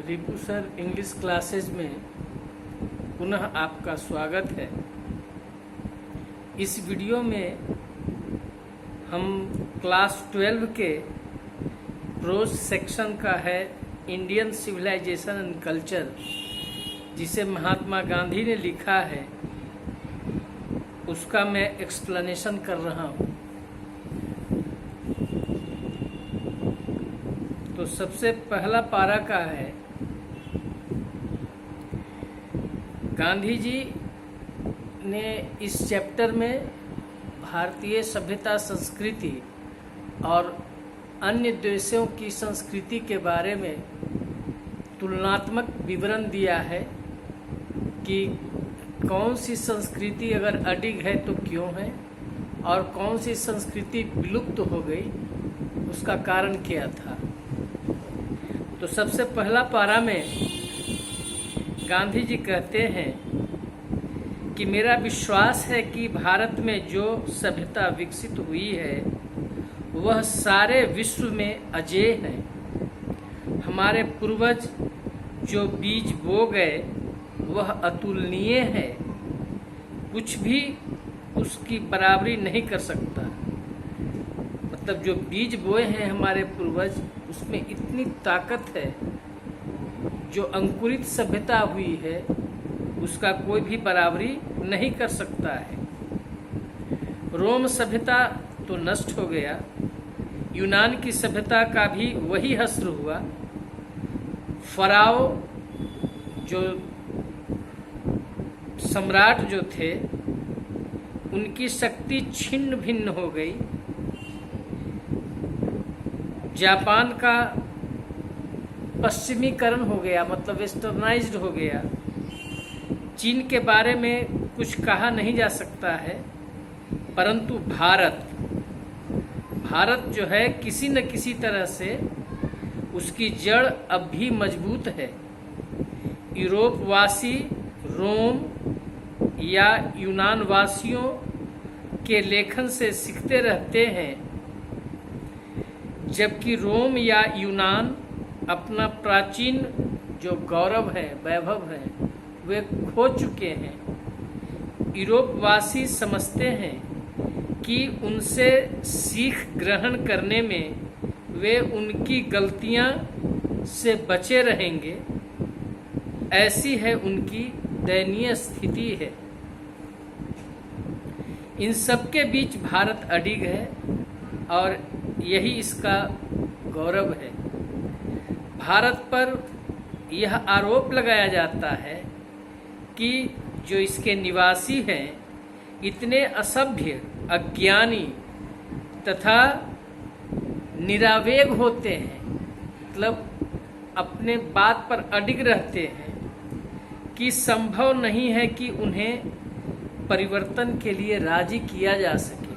रिपु sir English classes में पुनः आपका स्वागत है। इस वीडियो में हम क्लास 12 के प्रोज सेक्शन का है इंडियन सिविलाइजेशन एंड कल्चर, जिसे महात्मा गांधी ने लिखा है, उसका मैं एक्सप्लेनेशन कर रहा हूँ। तो सबसे पहला पारा का है, गांधी जी ने इस चैप्टर में भारतीय सभ्यता, संस्कृति और अन्य देशों की संस्कृति के बारे में तुलनात्मक विवरण दिया है कि कौन सी संस्कृति अगर अडिग है तो क्यों है और कौन सी संस्कृति विलुप्त हो गई, उसका कारण क्या था। तो सबसे पहला पारा में गांधी जी कहते हैं कि मेरा विश्वास है कि भारत में जो सभ्यता विकसित हुई है वह सारे विश्व में अजेय है। हमारे पूर्वज जो बीज बो गए वह अतुलनीय है, कुछ भी उसकी बराबरी नहीं कर सकता। मतलब जो बीज बोए हैं हमारे पूर्वज, उसमें इतनी ताकत है, जो अंकुरित सभ्यता हुई है उसका कोई भी बराबरी नहीं कर सकता है। रोम सभ्यता तो नष्ट हो गया, यूनान की सभ्यता का भी वही हश्र हुआ। फराओ जो सम्राट जो थे, उनकी शक्ति छिन्न भिन्न हो गई। जापान का पश्चिमीकरण हो गया, मतलब वेस्टर्नाइज्ड हो गया। चीन के बारे में कुछ कहा नहीं जा सकता है, परंतु भारत जो है किसी न किसी तरह से उसकी जड़ अब भी मजबूत है। यूरोप वासी रोम या यूनान वासियों के लेखन से सीखते रहते हैं, जबकि रोम या यूनान अपना प्राचीन जो गौरव है, वैभव है, वे खो चुके हैं। यूरोपवासी समझते हैं कि उनसे सीख ग्रहण करने में वे उनकी गलतियां से बचे रहेंगे। ऐसी है उनकी दयनीय स्थिति है। इन सब के बीच भारत अडिग है और यही इसका गौरव है। भारत पर यह आरोप लगाया जाता है कि जो इसके निवासी हैं इतने असभ्य, अज्ञानी तथा निरावेग होते हैं, मतलब अपने बात पर अडिग रहते हैं कि संभव नहीं है कि उन्हें परिवर्तन के लिए राजी किया जा सके।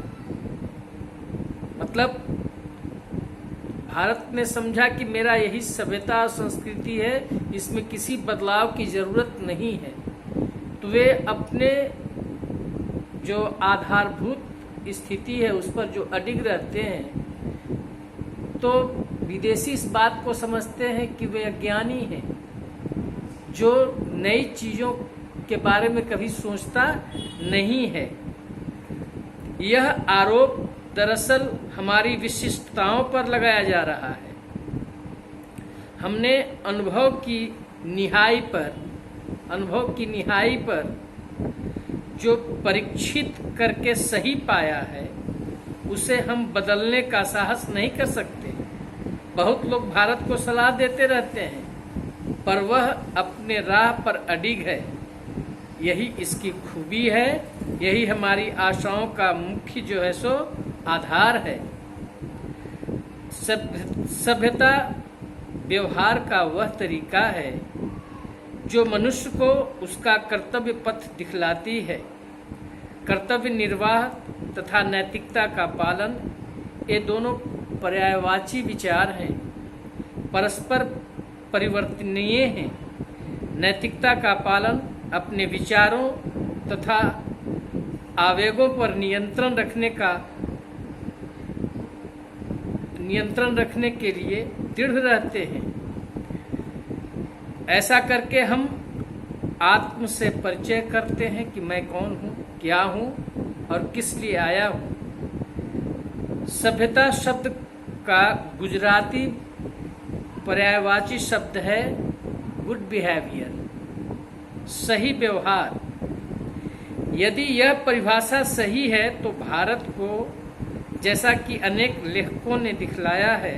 मतलब भारत ने समझा कि मेरा यही सभ्यता और संस्कृति है, इसमें किसी बदलाव की जरूरत नहीं है। तो वे अपने जो आधारभूत स्थिति है उस पर जो अडिग रहते हैं, तो विदेशी इस बात को समझते हैं कि वे अज्ञानी हैं, जो नई चीजों के बारे में कभी सोचता नहीं है। यह आरोप दरअसल हमारी विशिष्टताओं पर लगाया जा रहा है। हमने अनुभव की निहाई पर जो परीक्षित करके सही पाया है, उसे हम बदलने का साहस नहीं कर सकते। बहुत लोग भारत को सलाह देते रहते हैं, पर वह अपने राह पर अडिग है। यही इसकी खूबी है, यही हमारी आशाओं का मुख्य जो है सो आधार है। सभ्यता व्यवहार का वह तरीका है जो मनुष्य को उसका कर्तव्य पथ दिखलाती है। कर्तव्य निर्वाह तथा नैतिकता का पालन, ये दोनों पर्यायवाची विचार हैं, परस्पर परिवर्तनीय हैं। नैतिकता का पालन अपने विचारों तथा आवेगों पर नियंत्रण रखने के लिए दृढ़ रहते हैं। ऐसा करके हम आत्म से परिचय करते हैं कि मैं कौन हूँ, क्या हूँ और किस लिए आया हूँ। सभ्यता शब्द का गुजराती पर्यायवाची शब्द है गुड बिहेवियर, सही व्यवहार। यदि यह परिभाषा सही है तो भारत को, जैसा कि अनेक लेखकों ने दिखलाया है,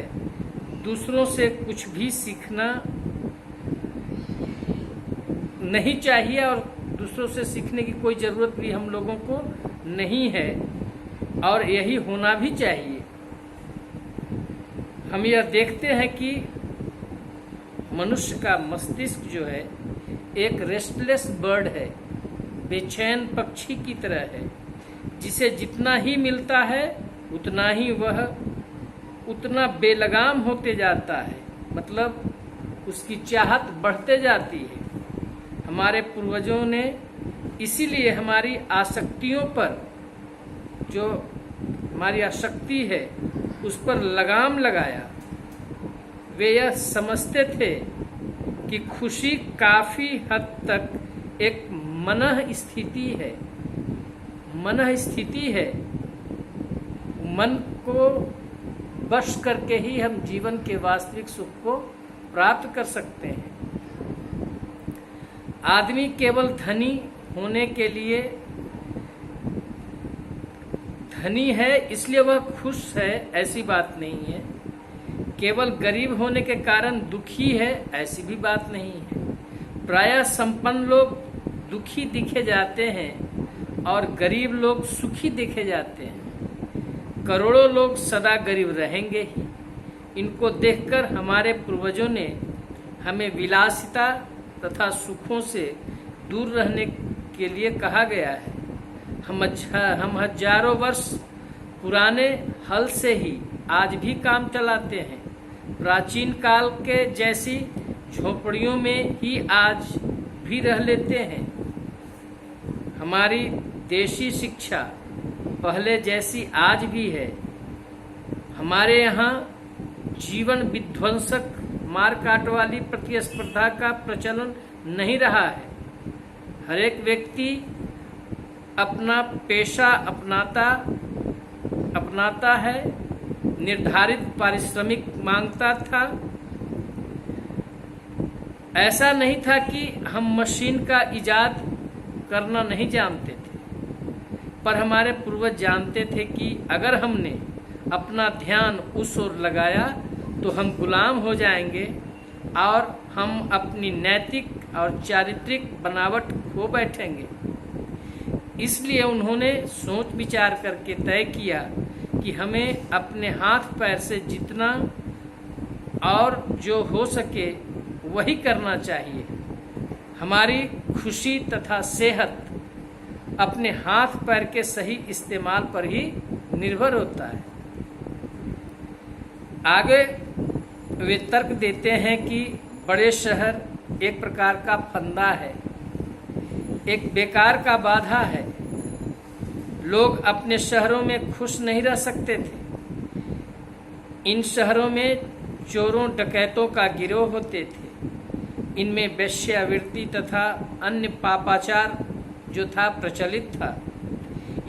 दूसरों से कुछ भी सीखना नहीं चाहिए और दूसरों से सीखने की कोई ज़रूरत भी हम लोगों को नहीं है और यही होना भी चाहिए। हम यह देखते हैं कि मनुष्य का मस्तिष्क जो है एक रेस्टलेस बर्ड है, बेचैन पक्षी की तरह है, जिसे जितना ही मिलता है उतना ही वह उतना बेलगाम होते जाता है, मतलब उसकी चाहत बढ़ते जाती है। हमारे पूर्वजों ने इसीलिए हमारी आसक्तियों पर, जो हमारी आसक्ति है उस पर लगाम लगाया। वे यह समझते थे कि खुशी काफी हद तक एक मनः स्थिति है। मन को वश करके ही हम जीवन के वास्तविक सुख को प्राप्त कर सकते हैं। आदमी केवल धनी होने के लिए धनी है इसलिए वह खुश है, ऐसी बात नहीं है। केवल गरीब होने के कारण दुखी है, ऐसी भी बात नहीं है। प्रायः संपन्न लोग दुखी दिखे जाते हैं और गरीब लोग सुखी देखे जाते हैं। करोड़ों लोग सदा गरीब रहेंगे ही। इनको देखकर हमारे पूर्वजों ने हमें विलासिता तथा सुखों से दूर रहने के लिए कहा गया है। हम हजारों वर्ष पुराने हल से ही आज भी काम चलाते हैं। प्राचीन काल के जैसी झोपड़ियों में ही आज भी रह लेते हैं। हमारी देशी शिक्षा पहले जैसी आज भी है। हमारे यहाँ जीवन विध्वंसक मारकाट वाली प्रतिस्पर्धा का प्रचलन नहीं रहा है। हर एक व्यक्ति अपना पेशा अपनाता है, निर्धारित पारिश्रमिक मांगता था। ऐसा नहीं था कि हम मशीन का इजाद करना नहीं जानते थे, पर हमारे पूर्वज जानते थे कि अगर हमने अपना ध्यान उस ओर लगाया तो हम गुलाम हो जाएंगे और हम अपनी नैतिक और चारित्रिक बनावट खो बैठेंगे। इसलिए उन्होंने सोच विचार करके तय किया कि हमें अपने हाथ पैर से जितना और जो हो सके वही करना चाहिए। हमारी खुशी तथा सेहत अपने हाथ पैर के सही इस्तेमाल पर ही निर्भर होता है। आगे वे तर्क देते हैं कि बड़े शहर एक प्रकार का फंदा है, एक बेकार का बाधा है। लोग अपने शहरों में खुश नहीं रह सकते थे। इन शहरों में चोरों डकैतों का गिरोह होते थे। इनमें वेश्यावृत्ति तथा अन्य पापाचार जो था प्रचलित था।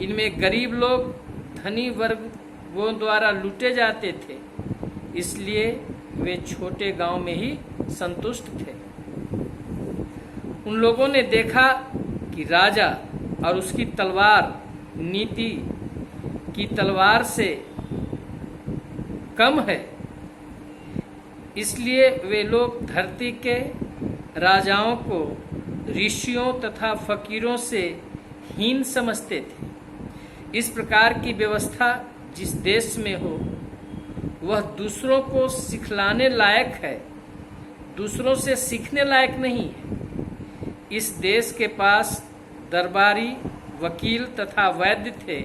इनमें गरीब लोग धनी वर्गों द्वारा लूटे जाते थे, इसलिए वे छोटे गांव में ही संतुष्ट थे। उन लोगों ने देखा कि राजा और उसकी तलवार नीति की तलवार से कम है, इसलिए वे लोग धरती के राजाओं को ऋषियों तथा फकीरों से हीन समझते थे। इस प्रकार की व्यवस्था जिस देश में हो वह दूसरों को सिखलाने लायक है, दूसरों से सीखने लायक नहीं है। इस देश के पास दरबारी, वकील तथा वैद्य थे,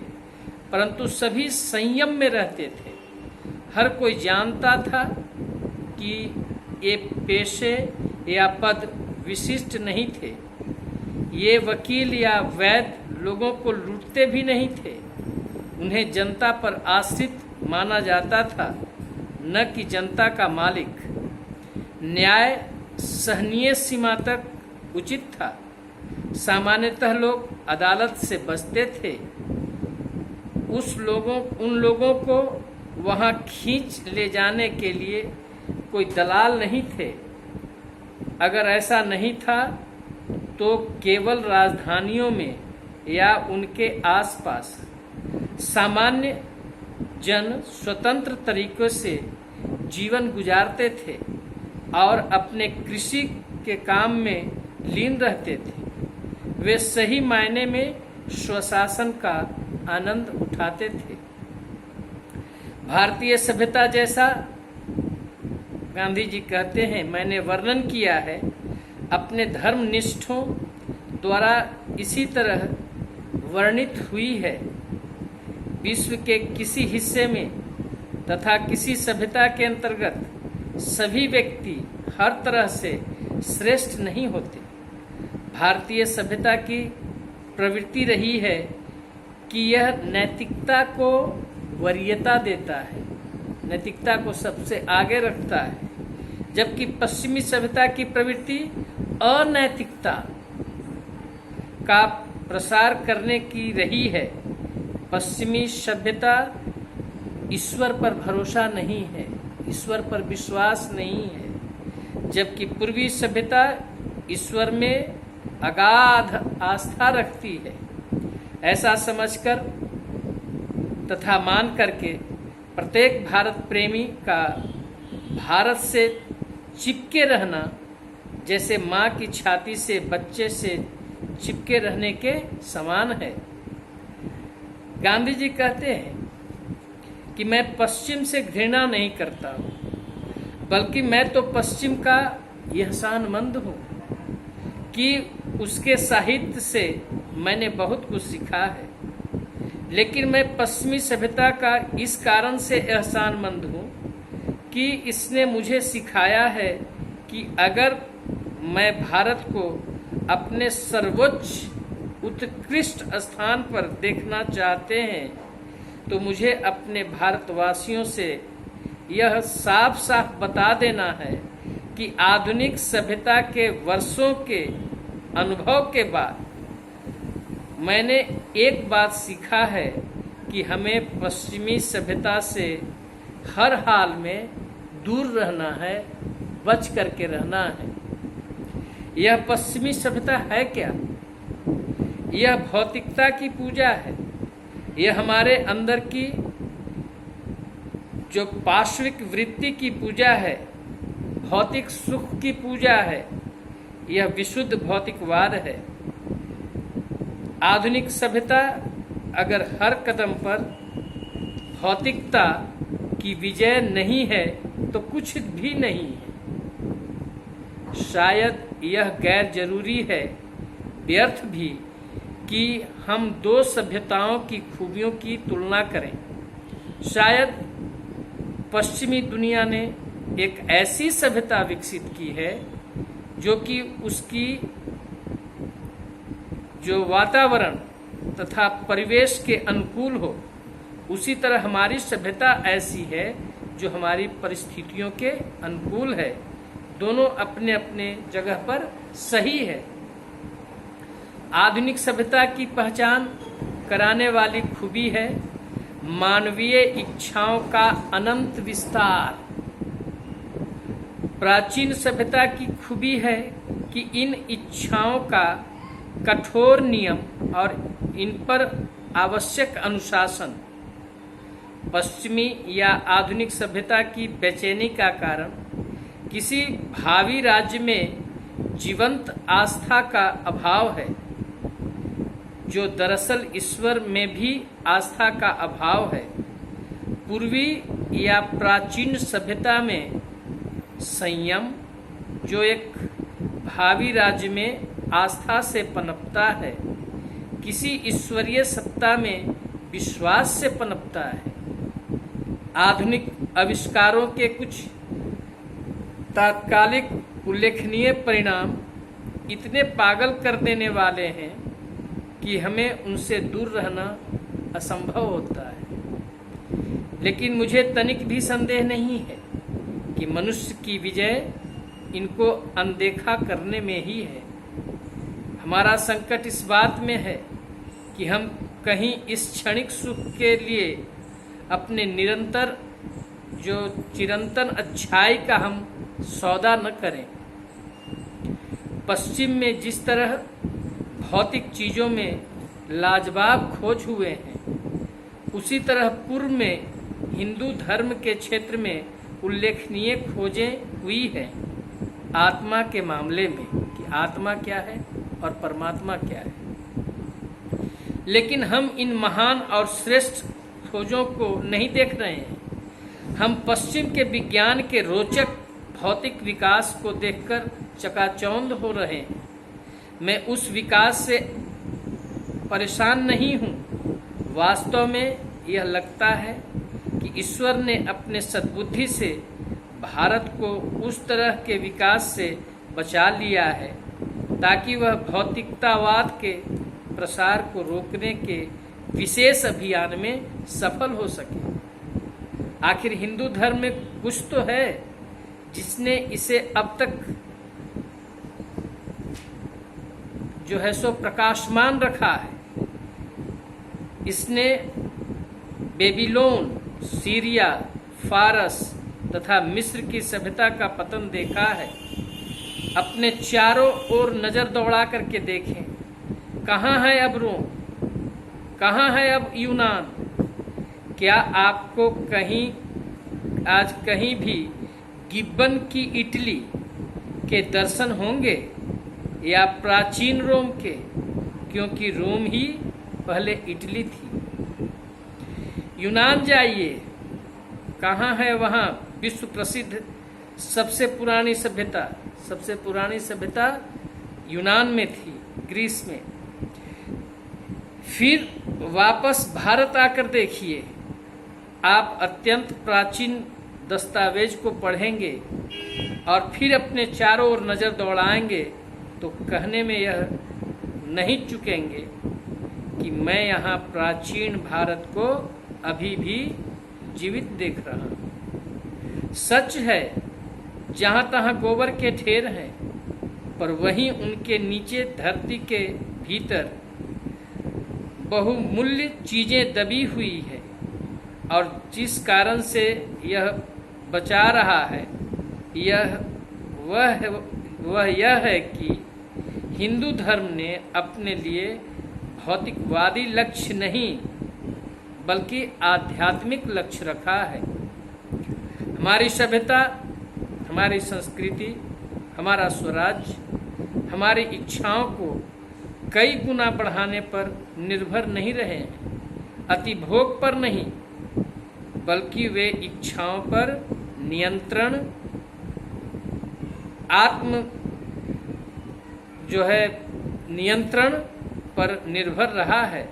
परंतु सभी संयम में रहते थे। हर कोई जानता था कि ये पेशे या पद विशिष्ट नहीं थे। ये वकील या वैद्य लोगों को लूटते भी नहीं थे। उन्हें जनता पर आश्रित माना जाता था, न कि जनता का मालिक। न्याय, सहनीय सीमा तक उचित था। सामान्यतः लोग अदालत से बचते थे। उन लोगों को वहां खींच ले जाने के लिए कोई दलाल नहीं थे। अगर ऐसा नहीं था तो केवल राजधानियों में या उनके आसपास सामान्य जन स्वतंत्र तरीकों से जीवन गुजारते थे और अपने कृषि के काम में लीन रहते थे। वे सही मायने में स्वशासन का आनंद उठाते थे। भारतीय सभ्यता जैसा, गांधी जी कहते हैं, मैंने वर्णन किया है, अपने धर्मनिष्ठों द्वारा इसी तरह वर्णित हुई है। विश्व के किसी हिस्से में तथा किसी सभ्यता के अंतर्गत सभी व्यक्ति हर तरह से श्रेष्ठ नहीं होते। भारतीय सभ्यता की प्रवृत्ति रही है कि यह नैतिकता को वरीयता देता है, नैतिकता को सबसे आगे रखता है, जबकि पश्चिमी सभ्यता की प्रवृत्ति अनैतिकता का प्रसार करने की रही है। पश्चिमी सभ्यता ईश्वर पर भरोसा नहीं है, ईश्वर पर विश्वास नहीं है, जबकि पूर्वी सभ्यता ईश्वर में अगाध आस्था रखती है। ऐसा समझकर तथा मान करके प्रत्येक भारत प्रेमी का भारत से चिपके रहना जैसे माँ की छाती से बच्चे से चिपके रहने के समान है। गांधी जी कहते हैं कि मैं पश्चिम से घृणा नहीं करता हूँ, बल्कि मैं तो पश्चिम का एहसानमंद हूँ कि उसके साहित्य से मैंने बहुत कुछ सीखा है। लेकिन मैं पश्चिमी सभ्यता का इस कारण से एहसानमंद हूँ कि इसने मुझे सिखाया है कि अगर मैं भारत को अपने सर्वोच्च उत्कृष्ट स्थान पर देखना चाहते हैं तो मुझे अपने भारतवासियों से यह साफ साफ बता देना है कि आधुनिक सभ्यता के वर्षों के अनुभव के बाद मैंने एक बात सीखा है कि हमें पश्चिमी सभ्यता से हर हाल में दूर रहना है, बच करके रहना है। यह पश्चिमी सभ्यता है क्या? यह भौतिकता की पूजा है। यह हमारे अंदर की जो पाश्विक वृत्ति की पूजा है, भौतिक सुख की पूजा है, यह विशुद्ध भौतिकवाद है। आधुनिक सभ्यता अगर हर कदम पर भौतिकता की विजय नहीं है तो कुछ भी नहीं है। शायद यह गैर जरूरी है, व्यर्थ भी, कि हम दो सभ्यताओं की खूबियों की तुलना करें। शायद पश्चिमी दुनिया ने एक ऐसी सभ्यता विकसित की है जो कि उसकी जो वातावरण तथा परिवेश के अनुकूल हो। उसी तरह हमारी सभ्यता ऐसी है जो हमारी परिस्थितियों के अनुकूल है। दोनों अपने अपने जगह पर सही है। आधुनिक सभ्यता की पहचान कराने वाली खूबी है मानवीय इच्छाओं का अनंत विस्तार। प्राचीन सभ्यता की खूबी है कि इन इच्छाओं का कठोर नियम और इन पर आवश्यक अनुशासन। पश्चिमी या आधुनिक सभ्यता की बेचैनी का कारण किसी भावी राज्य में जीवंत आस्था का अभाव है, जो दरअसल ईश्वर में भी आस्था का अभाव है। पूर्वी या प्राचीन सभ्यता में संयम, जो एक भावी राज्य में आस्था से पनपता है, किसी ईश्वरीय सत्ता में विश्वास से पनपता है। आधुनिक आविष्कारों के कुछ तात्कालिक उल्लेखनीय परिणाम इतने पागल कर देने वाले हैं कि हमें उनसे दूर रहना असंभव होता है। लेकिन मुझे तनिक भी संदेह नहीं है कि मनुष्य की विजय इनको अनदेखा करने में ही है। हमारा संकट इस बात में है कि हम कहीं इस क्षणिक सुख के लिए अपने निरंतर जो चिरंतन अच्छाई का हम सौदा न करें। पश्चिम में जिस तरह भौतिक चीज़ों में लाजवाब खोज हुए हैं, उसी तरह पूर्व में हिंदू धर्म के क्षेत्र में उल्लेखनीय खोजें हुई हैं आत्मा के मामले में कि आत्मा क्या है और परमात्मा क्या है। लेकिन हम इन महान और श्रेष्ठ खोजों को नहीं देख रहे हैं। हम पश्चिम के विज्ञान के रोचक भौतिक विकास को देखकर चकाचौंध हो रहे हैं। मैं उस विकास से परेशान नहीं हूँ। वास्तव में यह लगता है कि ईश्वर ने अपने सद्बुद्धि से भारत को उस तरह के विकास से बचा लिया है ताकि वह भौतिकतावाद के प्रसार को रोकने के विशेष अभियान में सफल हो सके। आखिर हिंदू धर्म में कुछ तो है जिसने इसे अब तक जो है सो प्रकाशमान रखा है। इसने बेबीलोन, सीरिया, फारस तथा मिस्र की सभ्यता का पतन देखा है। अपने चारों ओर नजर दौड़ा करके देखें, कहाँ है अब रोम, कहाँ है अब यूनान? क्या आपको आज कहीं भी गिब्बन की इटली के दर्शन होंगे या प्राचीन रोम के? क्योंकि रोम ही पहले इटली थी। यूनान जाइए, कहाँ है वहाँ विश्व प्रसिद्ध सबसे पुरानी सभ्यता यूनान में थी, ग्रीस में। फिर वापस भारत आकर देखिए, आप अत्यंत प्राचीन दस्तावेज को पढ़ेंगे और फिर अपने चारों ओर नजर दौड़ाएंगे तो कहने में यह नहीं चुकेंगे कि मैं यहाँ प्राचीन भारत को अभी भी जीवित देख रहा हूँ। सच है, जहाँ तहाँ गोबर के ढेर हैं, पर वहीं उनके नीचे धरती के भीतर बहुमूल्य चीजें दबी हुई है और जिस कारण से यह बचा रहा है वह यह है कि हिंदू धर्म ने अपने लिए भौतिकवादी लक्ष्य नहीं बल्कि आध्यात्मिक लक्ष्य रखा है। हमारी सभ्यता, हमारी संस्कृति, हमारा स्वराज्य हमारी इच्छाओं को कई गुना बढ़ाने पर निर्भर नहीं रहे हैं, अतिभोग पर नहीं, बल्कि वे इच्छाओं पर नियंत्रण, आत्म जो है नियंत्रण पर निर्भर रहा है।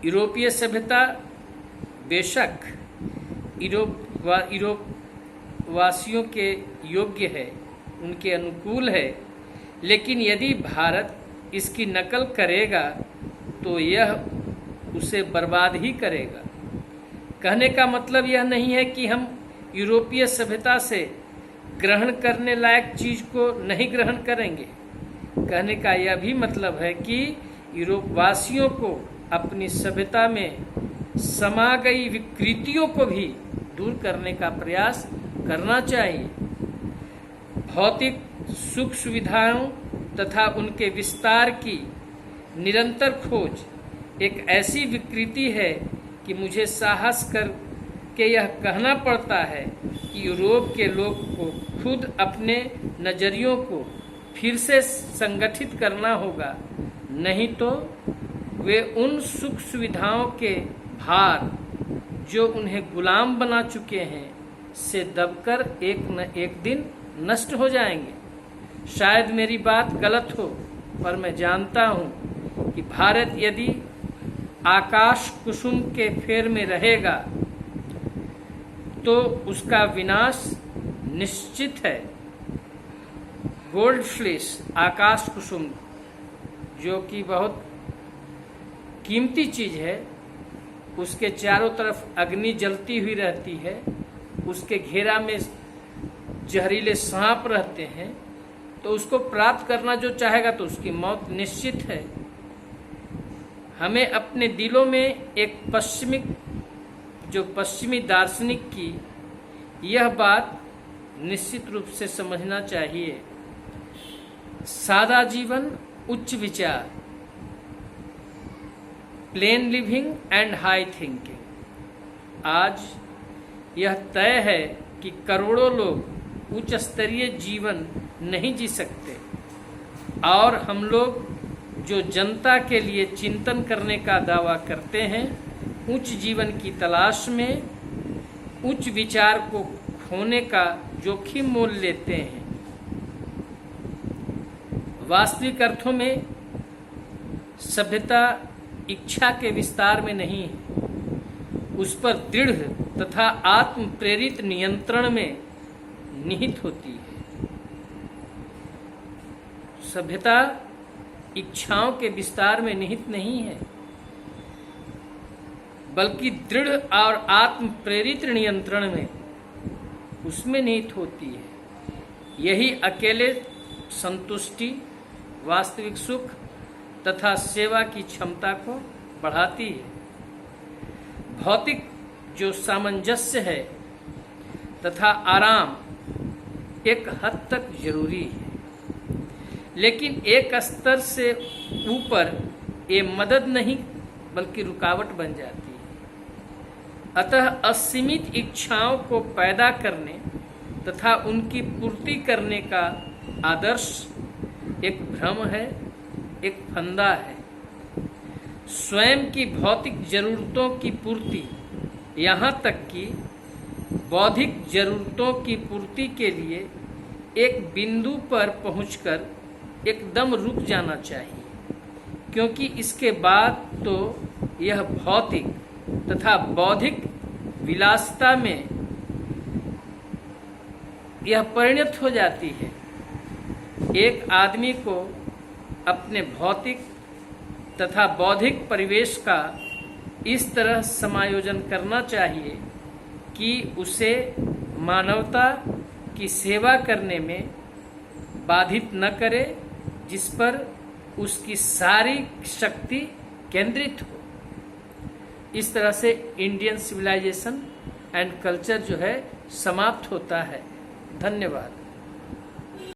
यूरोपीय सभ्यता बेशक यूरोप वासियों के योग्य है, उनके अनुकूल है, लेकिन यदि भारत इसकी नकल करेगा तो यह उसे बर्बाद ही करेगा। कहने का मतलब यह नहीं है कि हम यूरोपीय सभ्यता से ग्रहण करने लायक चीज को नहीं ग्रहण करेंगे। कहने का यह भी मतलब है कि यूरोपवासियों को अपनी सभ्यता में समा गई विकृतियों को भी दूर करने का प्रयास करना चाहिए। भौतिक सुख सुविधाओं तथा उनके विस्तार की निरंतर खोज एक ऐसी विकृति है कि मुझे साहस करके यह कहना पड़ता है कि यूरोप के लोग को खुद अपने नजरियों को फिर से संगठित करना होगा, नहीं तो वे उन सुख सुविधाओं के भार जो उन्हें गुलाम बना चुके हैं से दबकर एक न एक दिन नष्ट हो जाएंगे। शायद मेरी बात गलत हो, पर मैं जानता हूँ कि भारत यदि आकाश कुसुम के फेर में रहेगा तो उसका विनाश निश्चित है। गोल्डफिश, आकाश कुसुम, जो कि बहुत कीमती चीज है, उसके चारों तरफ अग्नि जलती हुई रहती है, उसके घेरा में जहरीले सांप रहते हैं, तो उसको प्राप्त करना जो चाहेगा तो उसकी मौत निश्चित है। हमें अपने दिलों में एक पश्चिमी दार्शनिक की यह बात निश्चित रूप से समझना चाहिए। सादा जीवन, उच्च विचार, plane living and high thinking. आज यह तय है कि करोड़ों लोग उच्च स्तरीय जीवन नहीं जी सकते, और हम लोग जो जनता के लिए चिंतन करने का दावा करते हैं, उच्च जीवन की तलाश में उच्च विचार को खोने का जोखिम मोल लेते हैं। वास्तविक अर्थों में सभ्यता इच्छा के विस्तार में नहीं है, उस पर दृढ़ तथा आत्म प्रेरित नियंत्रण में निहित होती है। सभ्यता इच्छाओं के विस्तार में निहित नहीं है, बल्कि दृढ़ और आत्म प्रेरित नियंत्रण में, उसमें निहित होती है। यही अकेले संतुष्टि, वास्तविक सुख तथा सेवा की क्षमता को बढ़ाती है। भौतिक जो सामंजस्य है तथा आराम एक हद तक जरूरी है, लेकिन एक स्तर से ऊपर ये मदद नहीं बल्कि रुकावट बन जाती है। अतः असीमित इच्छाओं को पैदा करने तथा उनकी पूर्ति करने का आदर्श एक भ्रम है, एक फंदा है। स्वयं की भौतिक जरूरतों की पूर्ति, यहाँ तक कि बौद्धिक जरूरतों की पूर्ति के लिए एक बिंदु पर पहुंचकर एकदम रुक जाना चाहिए, क्योंकि इसके बाद तो यह भौतिक तथा बौद्धिक विलासिता में यह परिणत हो जाती है। एक आदमी को अपने भौतिक तथा बौद्धिक परिवेश का इस तरह समायोजन करना चाहिए कि उसे मानवता की सेवा करने में बाधित न करे, जिस पर उसकी सारी शक्ति केंद्रित हो। इस तरह से इंडियन सिविलाइजेशन एंड कल्चर जो है समाप्त होता है। धन्यवाद।